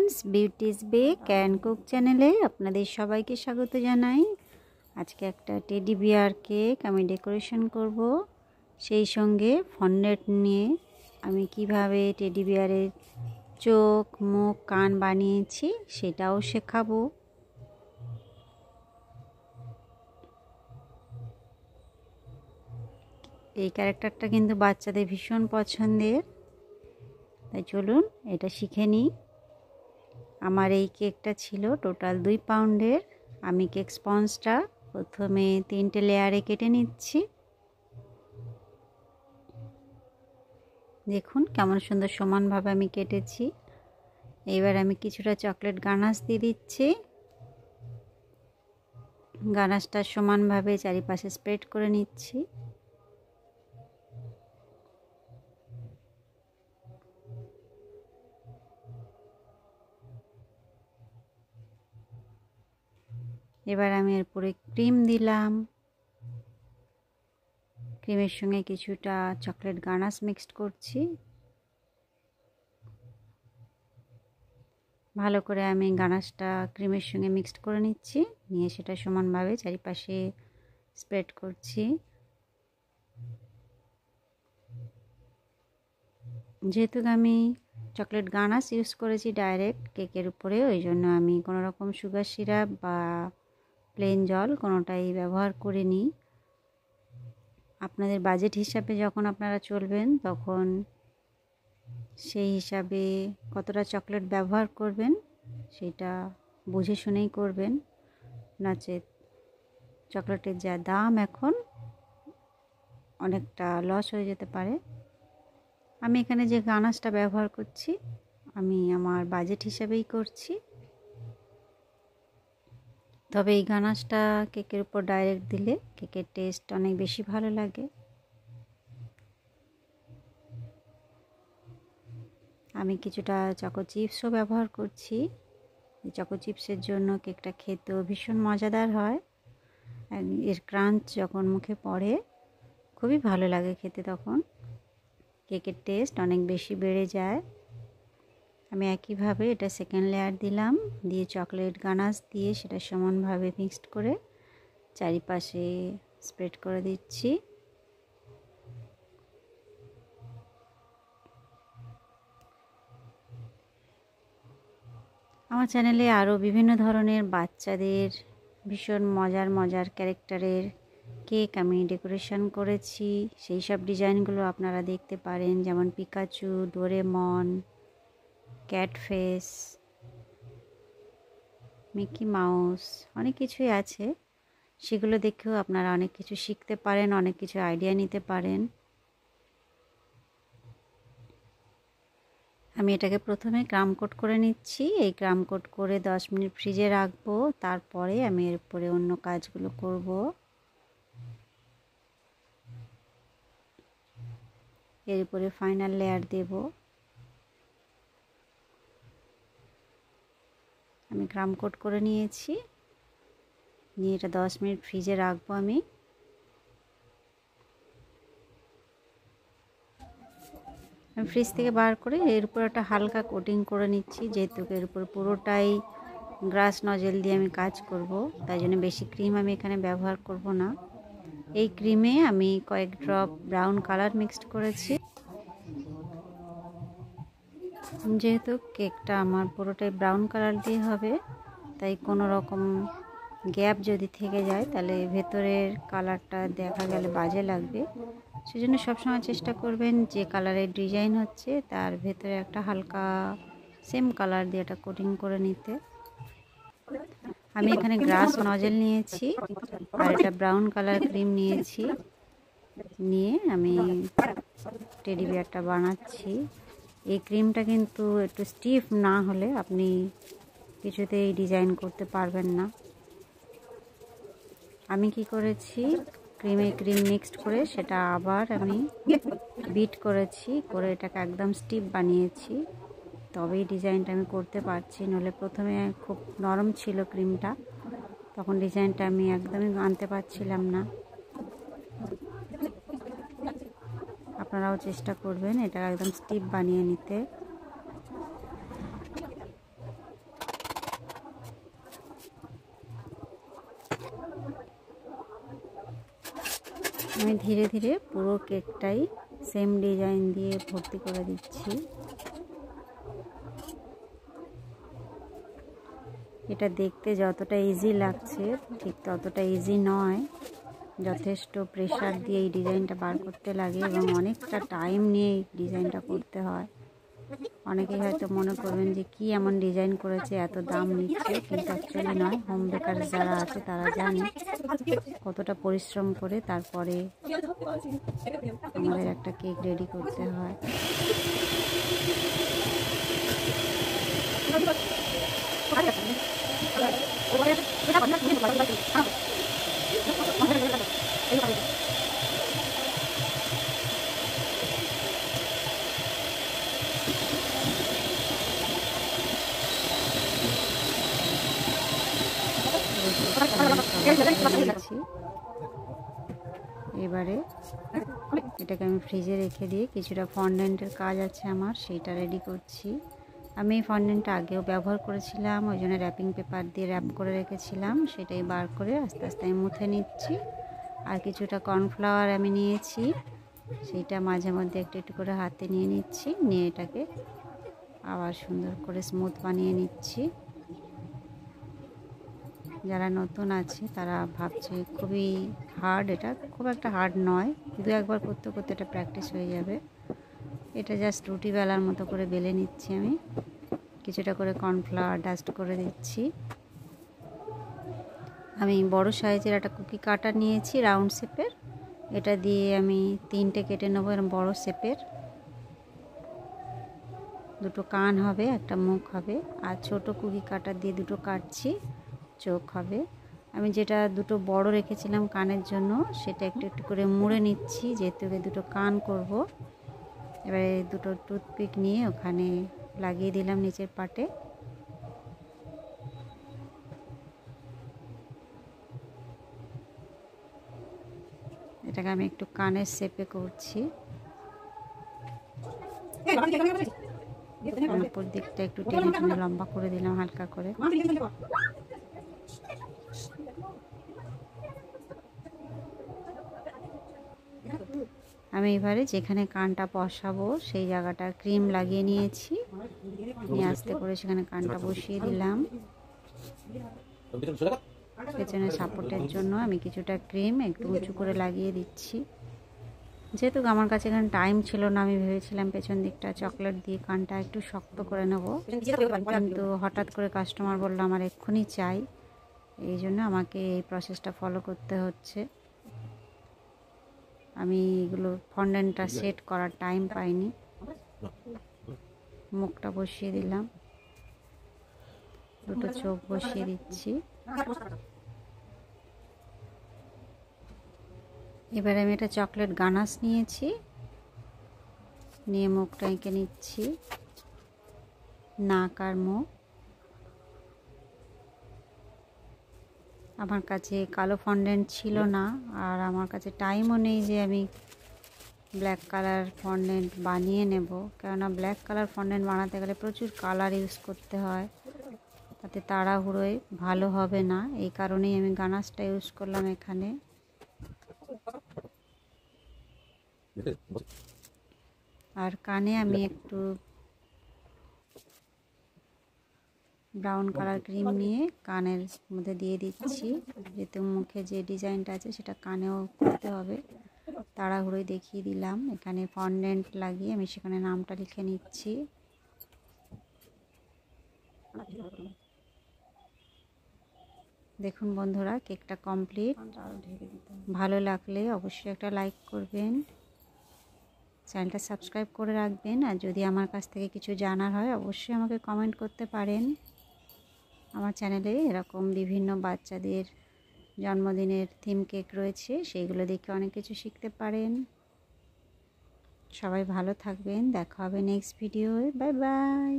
Friends, beauty's bake and cook চ্যানেলে আপনাদের সবাইকে স্বাগত জানাই। আজকে একটা টেডি বিয়ার কেক আমি ডেকোরেশন করব, সেই সঙ্গে ফন্ডেন্ট নিয়ে আমি কিভাবে টেডি বিয়ারের চোখ, মুখ, কান বানিয়েছি সেটাও শেখাবো। এই ক্যারেক্টারটা কিন্তু বাচ্চাদের ভীষণ পছন্দের, তাই চলুন এটা শিখে নিই। আমার এই কেকটা ছিল টোটাল 2 পাউন্ডের। আমি কেক স্পঞ্জটা প্রথমে 3টে লেয়ারে কেটে নিচ্ছি। দেখুন কেমন সুন্দর সমানভাবে আমি কেটেছি। এবার আমি কিছুটা চকলেট গানাশ দিয়ে দিচ্ছি। গানাশটা সমানভাবে চারিপাশে স্প্রেড করে নিচ্ছি। এবার আমি এর উপরে ক্রিম দিলাম। ক্রিমের সঙ্গে কিছুটা চকলেট গানাশ মিক্সড করছি। ভালো করে আমি গানাশটা ক্রিমের সঙ্গে মিক্সড করে নিচ্ছি, নিয়ে সেটা সমানভাবে চারিপাশে স্প্রেড করছি। যেহেতু আমি চকলেট গানাশ ইউজ করেছি ডাইরেক্ট কেকের উপরে, ওই জন্য আমি কোনো রকম সুগার সিরাপ বা প্লেন জল কোনোটাই ব্যবহার করিনি। আপনাদের বাজেট হিসাবে যখন আপনারা চলবেন তখন সেই হিসাবে কতটা চকলেট ব্যবহার করবেন সেটা বুঝে শুনেই করবেন, নচেত চকলেটের যা দাম এখন অনেকটা লস হয়ে যেতে পারে। আমি এখানে যে গানাশটা ব্যবহার করছি আমি আমার বাজেট হিসাবেই করছি, তবে এই গানাশটা কেকের উপর ডাইরেক্ট দিলে কেকের টেস্ট অনেক বেশি ভালো লাগে। আমি কিছুটা চকো চিপসও ব্যবহার করছি। চকো চিপসের জন্য কেকটা খেতেও ভীষণ মজাদার হয়। এর ক্রাঞ্চ যখন মুখে পড়ে খুবই ভালো লাগে খেতে, তখন কেকের টেস্ট অনেক বেশি বেড়ে যায়। আমি একইভাবে এটা সেকেন্ড লেয়ার দিলাম, দিয়ে চকলেট গানাশ দিয়ে সেটা সমানভাবে মিক্সড করে চারিপাশে স্প্রেড করে দিচ্ছি। আমার চ্যানেলে আরও বিভিন্ন ধরনের বাচ্চাদের ভীষণ মজার ক্যারেক্টারের কেক আমি ডেকোরেশন করেছি, সেই সব ডিজাইনগুলো আপনারা দেখতে পারেন, যেমন পিকাচু, ডোরেমন, ক্যাটফেস, মিকি মাউস, অনেক কিছুই আছে। সেগুলো দেখেও আপনারা অনেক কিছু শিখতে পারেন, অনেক কিছু আইডিয়া নিতে পারেন। আমি এটাকে প্রথমে ক্রাম কোট করে নিচ্ছি। এই ক্রাম কোট করে 10 মিনিট ফ্রিজে রাখবো, তারপরে আমি এর উপরে অন্য কাজগুলো করব। এর উপরে ফাইনাল লেয়ার দেব। আমি ক্রাম কোট করে নিয়েছি, নিয়ে এটা 10 মিনিট ফ্রিজে রাখবো। আমি ফ্রিজ থেকে বার করে এর উপর একটা হালকা কোটিং করে নিচ্ছি, যেহেতু এর উপর পুরোটাই গ্লাস নজেল দিয়ে আমি কাজ করব, তাই জন্য বেশি ক্রিম আমি এখানে ব্যবহার করব না। এই ক্রিমে আমি কয়েক ড্রপ ব্রাউন কালার মিক্সড করেছি। যেহেতু কেকটা আমার পুরোটাই ব্রাউন কালার দিয়ে হবে, তাই কোনো রকম গ্যাপ যদি থেকে যায় তাহলে ভেতরের কালারটা দেখা গেলে বাজে লাগবে। সেজন্য সবসময় চেষ্টা করবেন যে কালারের ডিজাইন হচ্ছে তার ভেতরে একটা হালকা সেম কালার দিয়ে একটা কোটিং করে নিতে। আমি এখানে গ্লাস নজেল নিয়েছি আর এটা ব্রাউন কালার ক্রিম নিয়েছি, নিয়ে আমি টেডি বিয়ারটা বানাচ্ছি। এই ক্রিমটা কিন্তু একটু স্টিফ না হলে আপনি কিছুতেই ডিজাইন করতে পারবেন না। আমি কি করেছি, ক্রিম মিক্সড করে সেটা আবার আমি বিট করেছি, করে এটাকে একদম স্টিফ বানিয়েছি, তবেই ডিজাইনটা আমি করতে পারছি। নইলে প্রথমে খুব নরম ছিল ক্রিমটা, তখন ডিজাইনটা আমি একদমই আনতে পারছিলাম না। আপনারাও চেষ্টা করবেন এটা একদম স্টিফ বানিয়ে নিতে। আমি ধীরে ধীরে পুরো কেকটাই সেম ডিজাইন দিয়ে ভর্তি করে দিচ্ছি। এটা দেখতে যতটা ইজি লাগছে ঠিক ততটা ইজি নয়। যথেষ্ট প্রেশার দিয়ে এই ডিজাইনটা বার করতে লাগে এবং অনেকটা টাইম নিয়ে এই ডিজাইনটা করতে হয়। অনেকেই হয়তো মনে করবেন যে কি এমন ডিজাইন করেছে, এত দাম নিচ্ছে, কিন্তু অ্যাকচুয়ালি নয়। হোম বেকার যারা আছে তারা জানে কতটা পরিশ্রম করে তারপরে আমাদের একটা কেক রেডি করতে হয়। এবারে এটাকে আমি ফ্রিজে রেখে দিয়ে কিছুটা ফন্ডেন্টের কাজ আছে আমার, সেইটা রেডি করছি। আমি এই ফন্ডেন্টটা আগেও ব্যবহার করেছিলাম, ওই জন্য র্যাপিং পেপার দিয়ে র্যাপ করে রেখেছিলাম। সেটাই বার করে আস্তে আস্তে আমি মুছে নিচ্ছি। আর কিছুটা কর্নফ্লাওয়ার আমি নিয়েছি, সেইটা মাঝে মধ্যে একটু একটু করে হাতে নিয়ে নিচ্ছি, নিয়ে এটাকে আবার সুন্দর করে স্মুথ বানিয়ে নিচ্ছি। যারা নতুন আছে তারা ভাবছে খুবই হার্ড, এটা খুব একটা হার্ড নয়, দু একবার করতে করতে এটা প্র্যাকটিস হয়ে যাবে। এটা জাস্ট রুটি বেলার মতো করে বেলে নিচ্ছি আমি। কিছুটা করে কর্নফ্লাওয়ার ডাস্ট করে দিচ্ছি। আমি বড় সাইজের একটা কুকি কাটার নিয়েছি রাউন্ড শেপের, এটা দিয়ে আমি 3টে কেটে নেবো এরকম বড় শেপের। দুটো কান হবে, একটা মুখ হবে। আর ছোট কুকি কাটার দিয়ে দুটো কাটছি, চোখ হবে। আমি যেটা দুটো বড় রেখেছিলাম কানের জন্য সেটা একটু একটু করে মুড়ে নিচ্ছি, যেহেতু দুটো কান করব। এবারে দুটো টুথপিক নিয়ে ওখানে লাগিয়ে দিলাম নিচের পাটে। এটাকে আমি একটু কানের শেপে করছি। উপর দিকটা একটু টেনে টেনে লম্বা করে দিলাম হালকা করে। আমি এবারে যেখানে কানটা বসাবো সেই জায়গাটা ক্রিম লাগিয়ে নিয়েছি, নিয়ে আস্তে করে সেখানে কানটা বসিয়ে দিলাম। পেছনে সাপোর্টের জন্য আমি কিছুটা ক্রিম একটু উঁচু করে লাগিয়ে দিচ্ছি। যেহেতু আমার কাছে এখানে টাইম ছিল না, আমি ভেবেছিলাম পেছন দিকটা চকলেট দিয়ে কানটা একটু শক্ত করে নেব, কিন্তু হঠাৎ করে কাস্টমার বললো আমার এক্ষুনি চাই, এই জন্য আমাকে এই প্রসেসটা ফলো করতে হচ্ছে। আমি এগুলো ফন্ডেন্টটা সেট করার টাইম পাইনি। মুখটা বসিয়ে দিলাম, দুটো চোখ বসিয়ে দিচ্ছি। এবারে আমি একটা চকলেট গানাশ নিয়েছি, নিয়ে মুখটা এঁকে নিচ্ছি, নাক আর মুখ। আমার কাছে কালো ফন্ডেন্ট ছিল না, আর আমার কাছে টাইমও নেই যে আমি ব্ল্যাক কালার ফন্ডেন্ট বানিয়ে নেব, কেননা ব্ল্যাক কালার ফন্ডেন্ট বানাতে গেলে প্রচুর কালার ইউজ করতে হয়, তাতে তাড়াহুড়োয় ভালো হবে না। এই কারণেই আমি গানাশটা ইউজ করলাম এখানে। আর কানে আমি একটু ব্রাউন কালার ক্রিম নিয়ে কানের মধ্যে দিয়ে দিচ্ছি, যেহেতু মুখে যে ডিজাইনটা আছে সেটা কানেও করতে হবে। তাড়াহুড়োয় দেখিয়ে দিলাম। এখানে ফন্ডেন্ট লাগিয়ে আমি সেখানে নামটা লিখে নিচ্ছি। দেখুন বন্ধুরা, কেকটা কমপ্লিট। ভালো লাগলে অবশ্যই একটা লাইক করবেন, চ্যানেলটা সাবস্ক্রাইব করে রাখবেন। আর যদি আমার কাছ থেকে কিছু জানার হয় অবশ্যই আমাকে কমেন্ট করতে পারেন। আমার চ্যানেলে এরকম বিভিন্ন বাচ্চাদের জন্মদিনের থিম কেক রয়েছে, সেইগুলো দেখে অনেক কিছু শিখতে পারেন। সবাই ভালো থাকবেন, দেখা হবে নেক্সট ভিডিওয়। Bye bye.